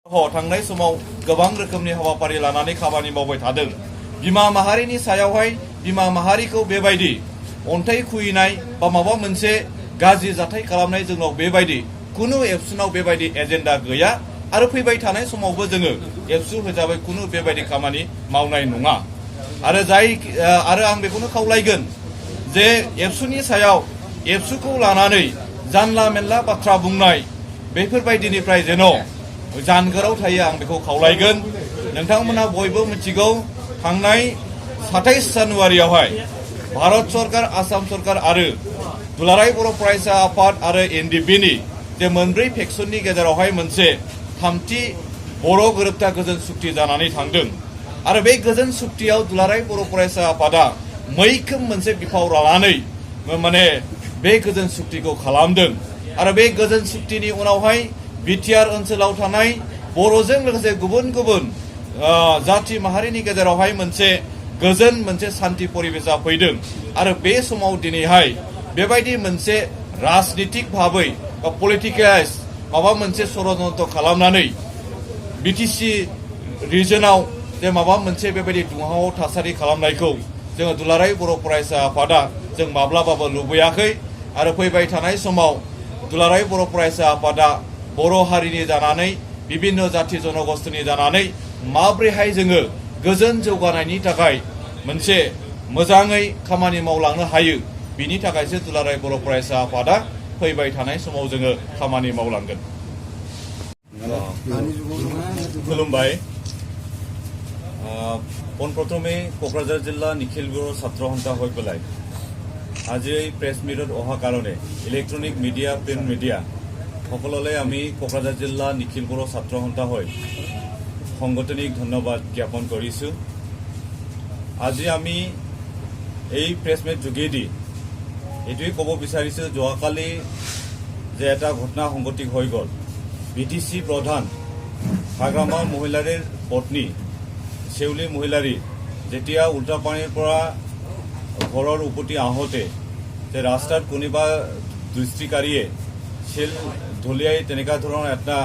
थांनाय समाव गोबां रोखोमनि हाबाफारि लानानै खामानि मावबाय थादों। बिमा माहारिनि सायावहाय बिमा माहारिखौ बेबायदि अन्थाइ खुयैनाय बा माबा मोनसे गाज्रि जाथाय खालामनाय जोंनाव बेबायदि कुनु एबसुनाव बेबायदि एजेन्डा गैया आरो फैबाय थानाय समावबो जोङो एबसु हिसाबै कुनु बेबायदि खामानि मावनाय नङा। आरो आं बेखौनो खावलायगोन जे एबसुनि सायाव एबसुखौ लानानै जानला मेनला बाथ्रा बुंनाय बेफोरबायदिनिफ्राय जेन' जानगाराव थायो आं बेखौ खावलायगोन। नोंथांमोना बयबो मिथिगौ थांनाय 27 जानुवारियावहाय भारत सरकार आसाम सरकार आरो दुलाराय बर' फरायसा आफाद आरो एनडिपिनि जे मोनब्रै फेक्सननि गेजेरावहाय मोनसे थामथि बर' गोरोबथा गोजोन सुक्ति जानानै थांदों आरो बे गोजोन सुक्तियाव दुलाराय बर' फरायसा आफादा मैखोम मोनसे बिफाव लानानै माने बे गोजोन सुक्तिखौ खालामदों आरो बे गोजोन सुक्तिनि उनावहाय बिटिआर ओनसोलाव थानाय बर'जों लोगोसे गुबुन गुबुन जाथि माहारिनि गेजेरावहाय मोनसे गोजोन मोनसे सान्थि परिबेसा फैदों आरो बे समाव दिनैहाय बेबायदि मोनसे राजनितिक भाबै बा पलिटिकेलाइज माबा मोनसे षड़यन्त्र खालामनानै बिटिसि रिजनाव जे माबा मोनसे बेबायदि दुंहाव थासारि खालामनायखौ जोङो दुलाराय बर' फरायसा आफादा जों माब्लाबाबो लुबैयाखै आरो फैबाय थानाय समाव दुलाराय बर' फरायसा आफादा बर' हारिनि जानानै बिभिन्न जाथि जनगोष्ठीनि जानानै माब्रैहाय जोङो गोजोन जौगानायनि थाखाय मोनसे मोजाङै खामानि मावलांनो हायो बिनि थाखायसो दुलाराय बर' फरायसा आफादा फैबाय थानाय समाव जोङो खामानि मावलांगोन। खुलुमबाय। পোনপ্ৰথমে কোকৰাঝাৰ জিলা নিখিল বৰ ছাত্ৰ সন্থা হৈ পেলাই আজি এই প্ৰেছ মিটত অহা কাৰণে ইলেক্ট্ৰনিক মিডিয়া প্ৰিণ্ট মিডিয়া সকললৈ আমি কোকৰাঝাৰ জিলা নিখিল বৰ ছাত্ৰ সন্থা হৈ সাংগঠনিক ধন্যবাদ জ্ঞাপন কৰিছোঁ। আজি আমি এই প্ৰেছ মিট যোগেদি এইটোৱে ক'ব বিচাৰিছোঁ, যোৱাকালি যে এটা ঘটনা সংঘটিত হৈ গ'ল, বিটিচি প্ৰধান হাগ্ৰামাৰ মহিলাৰ পত্নী शेवली महिलारी जेतिया उल्टापानीर পৰা ঘৰৰ উভতি আহোঁতে যে ৰাস্তাত কোনোবা দুষ্কৃতিকাৰীয়ে শিল ধলিয়াই তেনেকুৱা ধৰণৰ এটা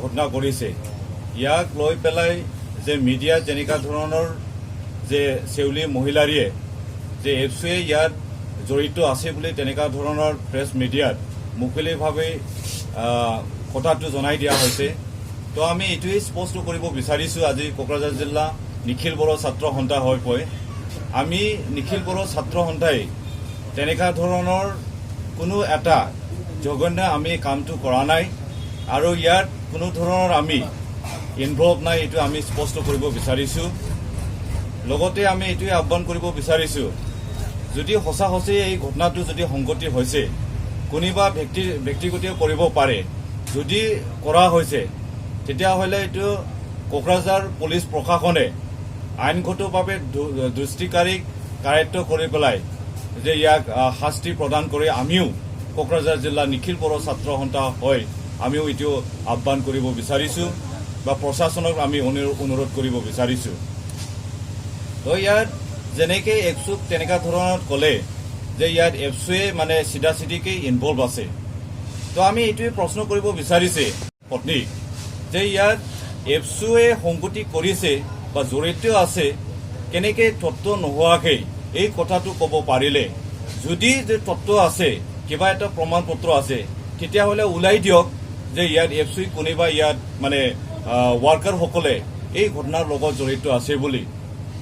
ঘটনা কৰিছে। ইয়াক লৈ পেলাই যে মিডিয়া যেনেকুৱা ধৰণৰ যে शेवली মহিলাৰীয়ে যে এফচুৱে ইয়াত জড়িত আছে বুলি তেনেকুৱা ধৰণৰ প্ৰেছ মিডিয়াত মুকলিভাৱে কথাটো জনাই দিয়া হৈছে। তো আমি এইটোৱে স্পষ্ট কৰিব বিচাৰিছোঁ, আজি কোকৰাঝাৰ জিলা নিখিল বৰ ছাত্ৰ সন্থা হৈ পৰে আমি নিখিল বৰ ছাত্ৰ সন্থাই তেনেকুৱা ধৰণৰ কোনো এটা জঘন্য আমি কামটো কৰা নাই আৰু ইয়াত কোনো ধৰণৰ আমি ইনভলভ নাই, এইটো আমি স্পষ্ট কৰিব বিচাৰিছোঁ। লগতে আমি এইটোৱে আহ্বান কৰিব বিচাৰিছোঁ, যদি সঁচা এই ঘটনাটো যদি সংঘটিত হৈছে কোনোবা ব্যক্তিগত কৰিব পাৰে, যদি কৰা হৈছে তেতিয়াহ'লে এইটো কোকৰাঝাৰ পুলিচ প্ৰশাসনে আইনগতভাৱে দুষ্কৃতিকাৰীক কাৰ্যত কৰি পেলাই যে ইয়াক শাস্তি প্ৰদান কৰি আমিও কোকৰাঝাৰ জিলা নিখিল বৰ ছাত্ৰ সন্থা হৈ আমিও এইটো আহ্বান কৰিব বিচাৰিছোঁ বা প্ৰশাসনক আমি অনুৰোধ কৰিব বিচাৰিছোঁ। তো ইয়াত যেনেকৈ এফচুক তেনেকুৱা ধৰণৰ ক'লে যে ইয়াত এফচুৱে মানে চিধা চিধিকৈ ইনভলভ আছে। তো আমি এইটোৱে প্ৰশ্ন কৰিব বিচাৰিছে পত্নীক যে ইয়াত এফচুৱে সংগতি কৰিছে বা জড়িত আছে কেনেকৈ তত্ত্ব নোহোৱাকৈ এই কথাটো ক'ব পাৰিলে, যদি যে তত্ত্ব আছে কিবা এটা প্ৰমাণ পত্ৰ আছে তেতিয়াহ'লে ওলাই দিয়ক যে ইয়াত এফচুই কোনোবা ইয়াত মানে ৱাৰ্কাৰসকলে এই ঘটনাৰ লগত জড়িত আছে বুলি।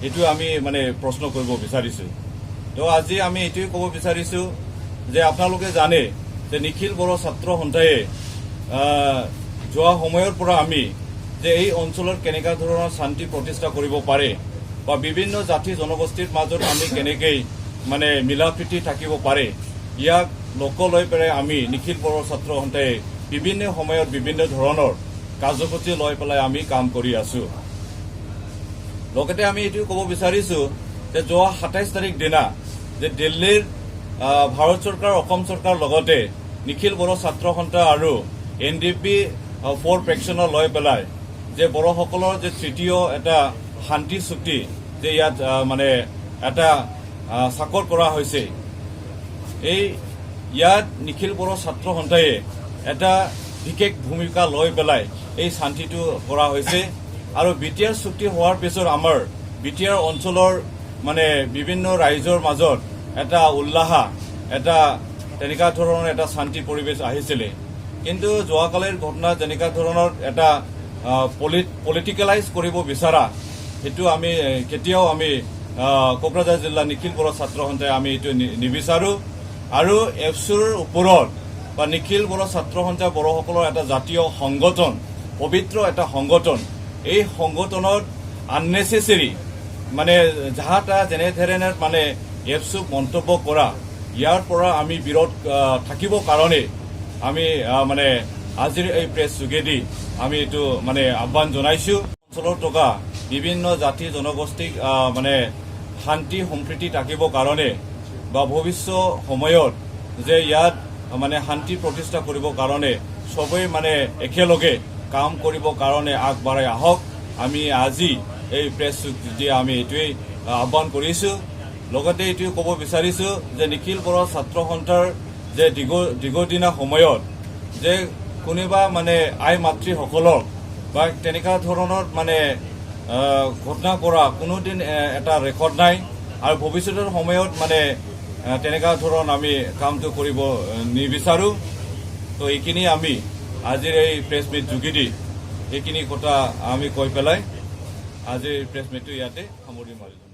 এইটো আমি মানে প্ৰশ্ন কৰিব বিচাৰিছোঁ। তো আজি আমি এইটোৱে ক'ব বিচাৰিছোঁ যে আপোনালোকে জানে যে নিখিল বৰ ছাত্ৰ সন্থাই যোৱা সময়ৰ পৰা আমি যে এই অঞ্চলত কেনেকুৱা ধৰণৰ শান্তি প্ৰতিষ্ঠা কৰিব পাৰে বা বিভিন্ন জাতি জনগোষ্ঠীৰ মাজত আমি কেনেকৈ মানে মিলা প্ৰীতি থাকিব পাৰে ইয়াক লক্ষ্য লৈ পেলাই আমি নিখিল বৰ ছাত্ৰ সন্থাই বিভিন্ন সময়ত বিভিন্ন ধৰণৰ কাৰ্যসূচী লৈ পেলাই আমি কাম কৰি আছোঁ। লগতে আমি এইটো ক'ব বিচাৰিছোঁ যে যোৱা 27 তাৰিখ দিনা যে দিল্লীৰ ভাৰত চৰকাৰ অসম চৰকাৰ লগতে নিখিল বৰ ছাত্ৰ সন্থা আৰু এনডিপি 4 ফেকশ্যনৰ লৈ পেলাই যে বড়োসকলৰ যে তৃতীয় এটা শান্তি চুক্তি যে ইয়াত মানে এটা স্বাক্ষৰ কৰা হৈছে, এই ইয়াত নিখিল বৰ ছাত্ৰ সন্থাই এটা বিশেষ ভূমিকা লৈ পেলাই এই শান্তিটো কৰা হৈছে আৰু বিটিআৰ চুক্তি হোৱাৰ পিছত আমাৰ বিটিআৰ অঞ্চলৰ মানে বিভিন্ন ৰাইজৰ মাজত এটা উল্লাহ এটা তেনেকুৱা ধৰণৰ এটা শান্তি পৰিৱেশ আহিছিলে কিন্তু যোৱাকালিৰ ঘটনা যেনেকুৱা ধৰণৰ এটা পলিটিকেলাইজ কৰিব বিচৰা সেইটো আমি কেতিয়াও আমি কোকৰাঝাৰ জিলা নিখিল বড়ো ছাত্ৰ সন্থাই আমি এইটো নিবিচাৰো আৰু এফচুৰ ওপৰত বা নিখিল বড়ো ছাত্ৰ সন্থা বড়োসকলৰ এটা জাতীয় সংগঠন পবিত্ৰ এটা সংগঠন এই সংগঠনত আননেচেচেৰী মানে যাহা তাহা যেনেধৰণে মানে এফচুক মন্তব্য কৰা ইয়াৰ পৰা আমি বিৰত থাকিব কাৰণে আমি মানে আজিৰ এই প্ৰেছ যোগেদি আমি এইটো মানে আহ্বান জনাইছো অঞ্চলত থকা বিভিন্ন জাতি জনগোষ্ঠীক মানে শান্তি সম্প্ৰীতি থাকিব কাৰণে বা ভৱিষ্যত সময়ত যে ইয়াত মানে শান্তি প্ৰতিষ্ঠা কৰিব কাৰণে সবেই মানে একেলগে কাম কৰিব কাৰণে আগবাঢ়াই আহক আমি আজি এই প্ৰেছ যোগেদি আমি এইটোৱেই আহ্বান কৰিছো লগতে এইটোৱে ক'ব বিচাৰিছো যে নিখিল বড়ো ছাত্ৰ সন্থাৰ যে দীৰ্ঘদিনীয়া সময়ত যে কোনোবা মানে আই মাতৃসকলক বা তেনেকুৱা ধৰণৰ মানে ঘটনা কৰা কোনোদিন এটা ৰেকৰ্ড নাই আৰু ভৱিষ্যতৰ সময়ত মানে তেনেকুৱা ধৰণৰ আমি কামটো কৰিব নিবিচাৰো তো এইখিনি আমি আজিৰ এই প্ৰেছ মিট যোগেদি এইখিনি কথা আমি কৈ পেলাই আজিৰ প্ৰেছ মিটটো ইয়াতে সামৰি মাৰিলোঁ